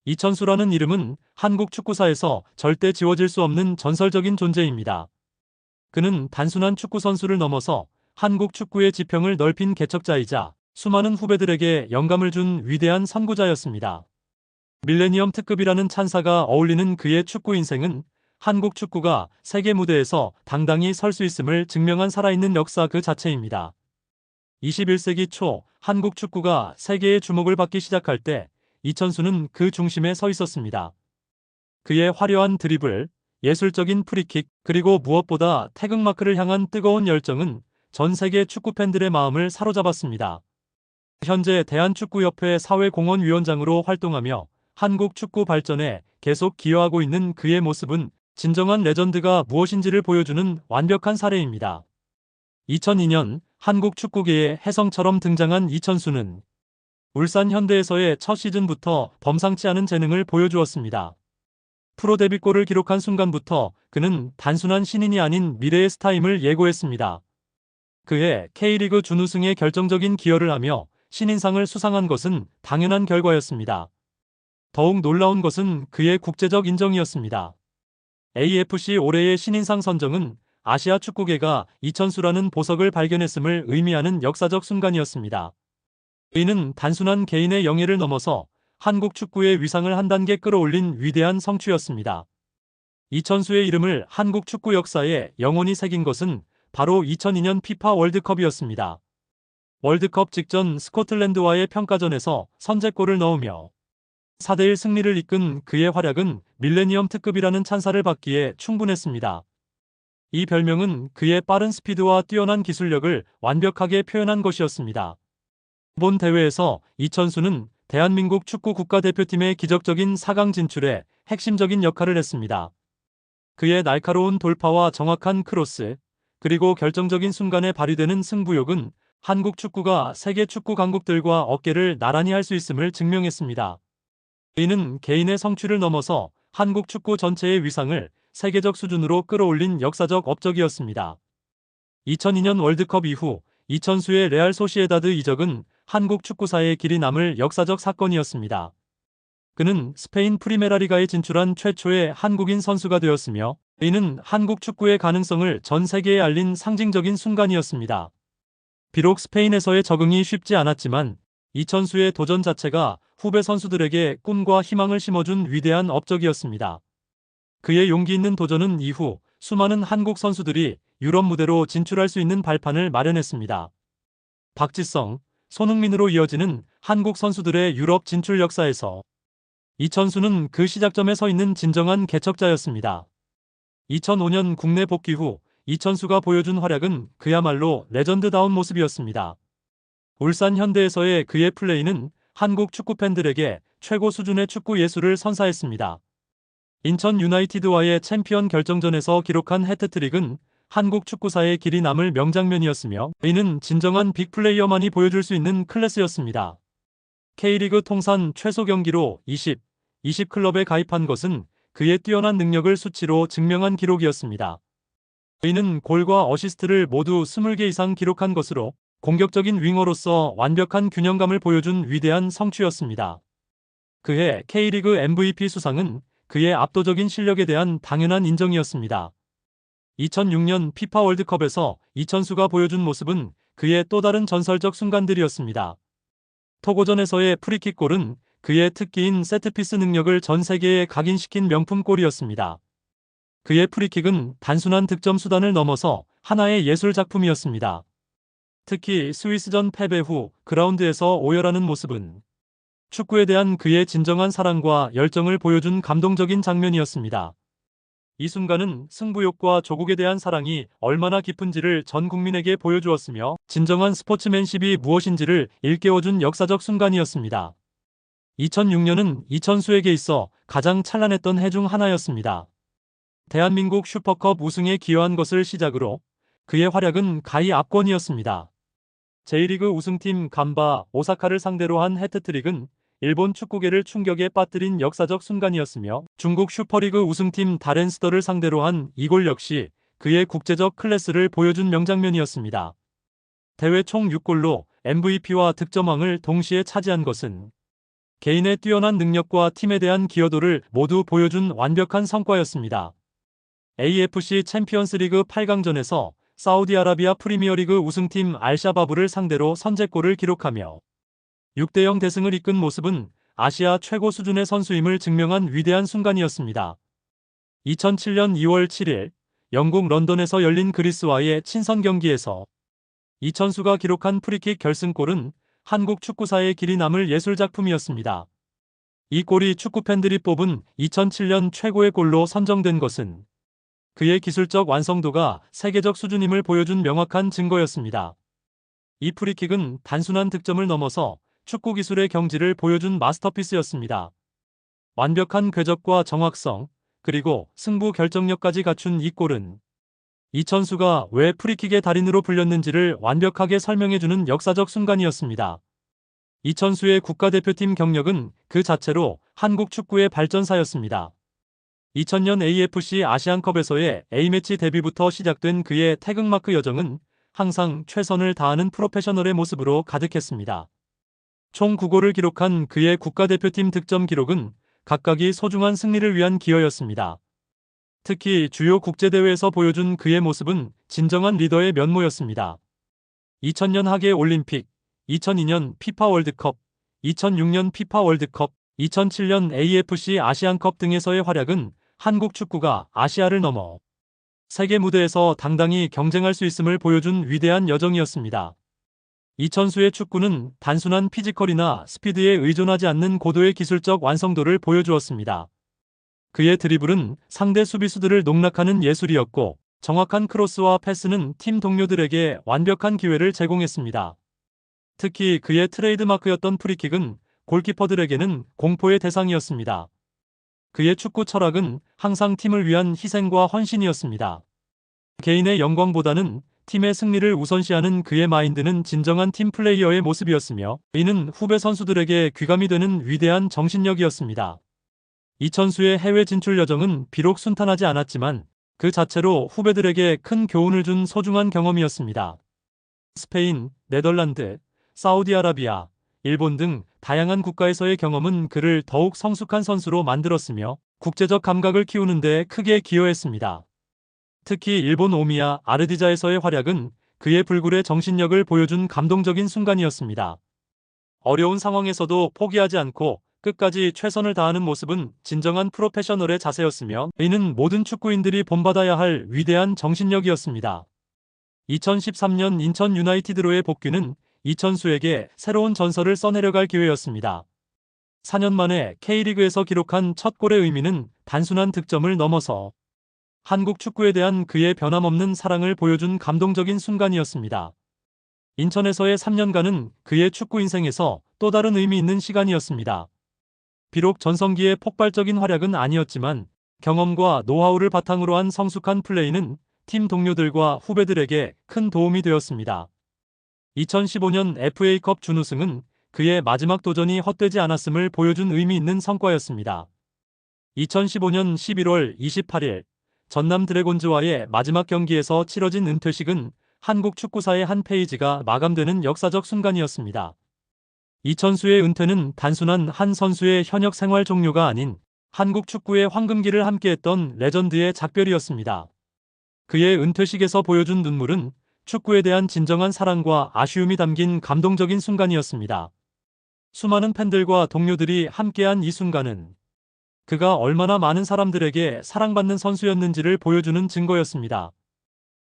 이천수라는 이름은 한국 축구사에서 절대 지워질 수 없는 전설적인 존재입니다. 그는 단순한 축구 선수를 넘어서 한국 축구의 지평을 넓힌 개척자이자 수많은 후배들에게 영감을 준 위대한 선구자였습니다. 밀레니엄 특급이라는 찬사가 어울리는 그의 축구 인생은 한국 축구가 세계 무대에서 당당히 설 수 있음을 증명한 살아있는 역사 그 자체입니다. 21세기 초 한국 축구가 세계의 주목을 받기 시작할 때 이천수는 그 중심에 서 있었습니다. 그의 화려한 드리블, 예술적인 프리킥, 그리고 무엇보다 태극마크를 향한 뜨거운 열정은 전 세계 축구 팬들의 마음을 사로잡았습니다. 현재 대한축구협회 사회공헌위원장으로 활동하며 한국 축구 발전에 계속 기여하고 있는 그의 모습은 진정한 레전드가 무엇인지를 보여주는 완벽한 사례입니다. 2002년 한국 축구계의 혜성처럼 등장한 이천수는 울산 현대에서의 첫 시즌부터 범상치 않은 재능을 보여주었습니다. 프로 데뷔골을 기록한 순간부터 그는 단순한 신인이 아닌 미래의 스타임을 예고했습니다. 그해 K리그 준우승에 결정적인 기여를 하며 신인상을 수상한 것은 당연한 결과였습니다. 더욱 놀라운 것은 그의 국제적 인정이었습니다. AFC 올해의 신인상 선정은 아시아 축구계가 이천수라는 보석을 발견했음을 의미하는 역사적 순간이었습니다. 이는 단순한 개인의 영예를 넘어서 한국 축구의 위상을 한 단계 끌어올린 위대한 성취였습니다. 이천수의 이름을 한국 축구 역사에 영원히 새긴 것은 바로 2002년 피파 월드컵이었습니다. 월드컵 직전 스코틀랜드와의 평가전에서 선제골을 넣으며 4대1 승리를 이끈 그의 활약은 밀레니엄 특급이라는 찬사를 받기에 충분했습니다. 이 별명은 그의 빠른 스피드와 뛰어난 기술력을 완벽하게 표현한 것이었습니다. 이번 대회에서 이천수는 대한민국 축구 국가대표팀의 기적적인 4강 진출에 핵심적인 역할을 했습니다. 그의 날카로운 돌파와 정확한 크로스, 그리고 결정적인 순간에 발휘되는 승부욕은 한국 축구가 세계 축구 강국들과 어깨를 나란히 할 수 있음을 증명했습니다. 이는 개인의 성취를 넘어서 한국 축구 전체의 위상을 세계적 수준으로 끌어올린 역사적 업적이었습니다. 2002년 월드컵 이후 이천수의 레알 소시에다드 이적은 한국 축구사에 길이 남을 역사적 사건이었습니다. 그는 스페인 프리메라리가에 진출한 최초의 한국인 선수가 되었으며 이는 한국 축구의 가능성을 전 세계에 알린 상징적인 순간이었습니다. 비록 스페인에서의 적응이 쉽지 않았지만 이천수의 도전 자체가 후배 선수들에게 꿈과 희망을 심어준 위대한 업적이었습니다. 그의 용기 있는 도전은 이후 수많은 한국 선수들이 유럽 무대로 진출할 수 있는 발판을 마련했습니다. 박지성, 손흥민으로 이어지는 한국 선수들의 유럽 진출 역사에서 이천수는 그 시작점에 서 있는 진정한 개척자였습니다. 2005년 국내 복귀 후 이천수가 보여준 활약은 그야말로 레전드다운 모습이었습니다. 울산 현대에서의 그의 플레이는 한국 축구 팬들에게 최고 수준의 축구 예술을 선사했습니다. 인천 유나이티드와의 챔피언 결정전에서 기록한 해트트릭은 한국 축구사의 길이 남을 명장면이었으며 이는 진정한 빅플레이어만이 보여줄 수 있는 클래스였습니다. K리그 통산 최소 경기로 20 클럽에 가입한 것은 그의 뛰어난 능력을 수치로 증명한 기록이었습니다. 이는 골과 어시스트를 모두 20개 이상 기록한 것으로 공격적인 윙어로서 완벽한 균형감을 보여준 위대한 성취였습니다. 그해 K리그 MVP 수상은 그의 압도적인 실력에 대한 당연한 인정이었습니다. 2006년 피파 월드컵에서 이천수가 보여준 모습은 그의 또 다른 전설적 순간들이었습니다. 토고전에서의 프리킥 골은 그의 특기인 세트피스 능력을 전 세계에 각인시킨 명품골이었습니다. 그의 프리킥은 단순한 득점 수단을 넘어서 하나의 예술 작품이었습니다. 특히 스위스전 패배 후 그라운드에서 오열하는 모습은 축구에 대한 그의 진정한 사랑과 열정을 보여준 감동적인 장면이었습니다. 이 순간은 승부욕과 조국에 대한 사랑이 얼마나 깊은지를 전 국민에게 보여주었으며 진정한 스포츠맨십이 무엇인지를 일깨워준 역사적 순간이었습니다. 2006년은 이천수에게 있어 가장 찬란했던 해 중 하나였습니다. 대한민국 슈퍼컵 우승에 기여한 것을 시작으로 그의 활약은 가히 압권이었습니다. J리그 우승팀 간바 오사카를 상대로 한 해트트릭은 일본 축구계를 충격에 빠뜨린 역사적 순간이었으며 중국 슈퍼리그 우승팀 다렌스더를 상대로 한 이 골 역시 그의 국제적 클래스를 보여준 명장면이었습니다. 대회 총 6골로 MVP와 득점왕을 동시에 차지한 것은 개인의 뛰어난 능력과 팀에 대한 기여도를 모두 보여준 완벽한 성과였습니다. AFC 챔피언스리그 8강전에서 사우디아라비아 프리미어리그 우승팀 알샤바브를 상대로 선제골을 기록하며 6대0 대승을 이끈 모습은 아시아 최고 수준의 선수임을 증명한 위대한 순간이었습니다. 2007년 2월 7일 영국 런던에서 열린 그리스와의 친선 경기에서 이천수가 기록한 프리킥 결승골은 한국 축구사의 길이 남을 예술작품이었습니다. 이 골이 축구팬들이 뽑은 2007년 최고의 골로 선정된 것은 그의 기술적 완성도가 세계적 수준임을 보여준 명확한 증거였습니다. 이 프리킥은 단순한 득점을 넘어서 축구 기술의 경지를 보여준 마스터피스였습니다. 완벽한 궤적과 정확성, 그리고 승부 결정력까지 갖춘 이 골은 이천수가 왜 프리킥의 달인으로 불렸는지를 완벽하게 설명해주는 역사적 순간이었습니다. 이천수의 국가대표팀 경력은 그 자체로 한국 축구의 발전사였습니다. 2000년 AFC 아시안컵에서의 A매치 데뷔부터 시작된 그의 태극마크 여정은 항상 최선을 다하는 프로페셔널의 모습으로 가득했습니다. 총 9골을 기록한 그의 국가대표팀 득점 기록은 각각이 소중한 승리를 위한 기여였습니다. 특히 주요 국제대회에서 보여준 그의 모습은 진정한 리더의 면모였습니다. 2000년 하계 올림픽, 2002년 피파 월드컵, 2006년 피파 월드컵, 2007년 AFC 아시안컵 등에서의 활약은 한국 축구가 아시아를 넘어 세계 무대에서 당당히 경쟁할 수 있음을 보여준 위대한 여정이었습니다. 이천수의 축구는 단순한 피지컬이나 스피드에 의존하지 않는 고도의 기술적 완성도를 보여주었습니다. 그의 드리블은 상대 수비수들을 농락하는 예술이었고 정확한 크로스와 패스는 팀 동료들에게 완벽한 기회를 제공했습니다. 특히 그의 트레이드마크였던 프리킥은 골키퍼들에게는 공포의 대상이었습니다. 그의 축구 철학은 항상 팀을 위한 희생과 헌신이었습니다. 개인의 영광보다는 팀의 승리를 우선시하는 그의 마인드는 진정한 팀 플레이어의 모습이었으며 이는 후배 선수들에게 귀감이 되는 위대한 정신력이었습니다. 이천수의 해외 진출 여정은 비록 순탄하지 않았지만 그 자체로 후배들에게 큰 교훈을 준 소중한 경험이었습니다. 스페인, 네덜란드, 사우디아라비아, 일본 등 다양한 국가에서의 경험은 그를 더욱 성숙한 선수로 만들었으며 국제적 감각을 키우는 데 크게 기여했습니다. 특히 일본 오미야 아르디자에서의 활약은 그의 불굴의 정신력을 보여준 감동적인 순간이었습니다. 어려운 상황에서도 포기하지 않고 끝까지 최선을 다하는 모습은 진정한 프로페셔널의 자세였으며 이는 모든 축구인들이 본받아야 할 위대한 정신력이었습니다. 2013년 인천 유나이티드로의 복귀는 이천수에게 새로운 전설을 써내려갈 기회였습니다. 4년 만에 K리그에서 기록한 첫 골의 의미는 단순한 득점을 넘어서 한국 축구에 대한 그의 변함없는 사랑을 보여준 감동적인 순간이었습니다. 인천에서의 3년간은 그의 축구 인생에서 또 다른 의미 있는 시간이었습니다. 비록 전성기의 폭발적인 활약은 아니었지만 경험과 노하우를 바탕으로 한 성숙한 플레이는 팀 동료들과 후배들에게 큰 도움이 되었습니다. 2015년 FA컵 준우승은 그의 마지막 도전이 헛되지 않았음을 보여준 의미 있는 성과였습니다. 2015년 11월 28일 전남 드래곤즈와의 마지막 경기에서 치러진 은퇴식은 한국 축구사의 한 페이지가 마감되는 역사적 순간이었습니다. 이천수의 은퇴는 단순한 한 선수의 현역 생활 종료가 아닌 한국 축구의 황금기를 함께했던 레전드의 작별이었습니다. 그의 은퇴식에서 보여준 눈물은 축구에 대한 진정한 사랑과 아쉬움이 담긴 감동적인 순간이었습니다. 수많은 팬들과 동료들이 함께한 이 순간은 그가 얼마나 많은 사람들에게 사랑받는 선수였는지를 보여주는 증거였습니다.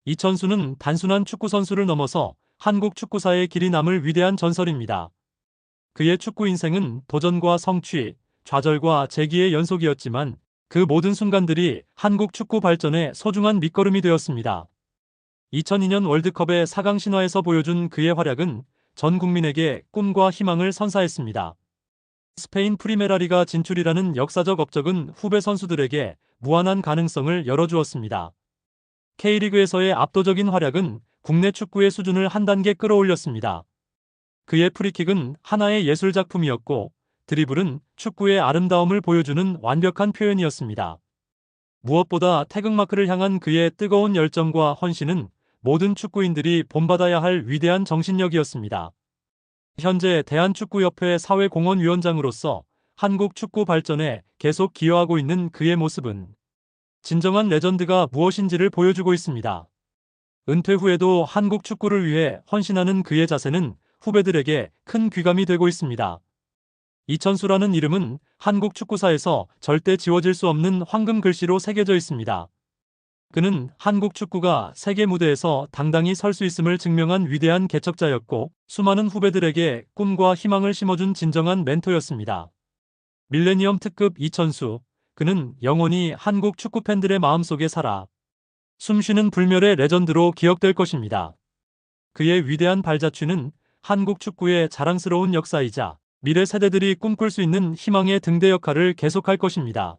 이천수는 단순한 축구 선수를 넘어서 한국 축구사의 길이 남을 위대한 전설입니다. 그의 축구 인생은 도전과 성취, 좌절과 재기의 연속이었지만 그 모든 순간들이 한국 축구 발전의 소중한 밑거름이 되었습니다. 2002년 월드컵의 4강 신화에서 보여준 그의 활약은 전 국민에게 꿈과 희망을 선사했습니다. 스페인 프리메라리가 진출이라는 역사적 업적은 후배 선수들에게 무한한 가능성을 열어주었습니다. K리그에서의 압도적인 활약은 국내 축구의 수준을 한 단계 끌어올렸습니다. 그의 프리킥은 하나의 예술작품이었고 드리블은 축구의 아름다움을 보여주는 완벽한 표현이었습니다. 무엇보다 태극마크를 향한 그의 뜨거운 열정과 헌신은 모든 축구인들이 본받아야 할 위대한 정신력이었습니다. 현재 대한축구협회 사회공헌위원장으로서 한국 축구 발전에 계속 기여하고 있는 그의 모습은 진정한 레전드가 무엇인지를 보여주고 있습니다. 은퇴 후에도 한국 축구를 위해 헌신하는 그의 자세는 후배들에게 큰 귀감이 되고 있습니다. 이천수라는 이름은 한국 축구사에서 절대 지워질 수 없는 황금 글씨로 새겨져 있습니다. 그는 한국 축구가 세계 무대에서 당당히 설 수 있음을 증명한 위대한 개척자였고, 수많은 후배들에게 꿈과 희망을 심어준 진정한 멘토였습니다. 밀레니엄 특급 이천수, 그는 영원히 한국 축구 팬들의 마음속에 살아 숨쉬는 불멸의 레전드로 기억될 것입니다. 그의 위대한 발자취는 한국 축구의 자랑스러운 역사이자 미래 세대들이 꿈꿀 수 있는 희망의 등대 역할을 계속할 것입니다.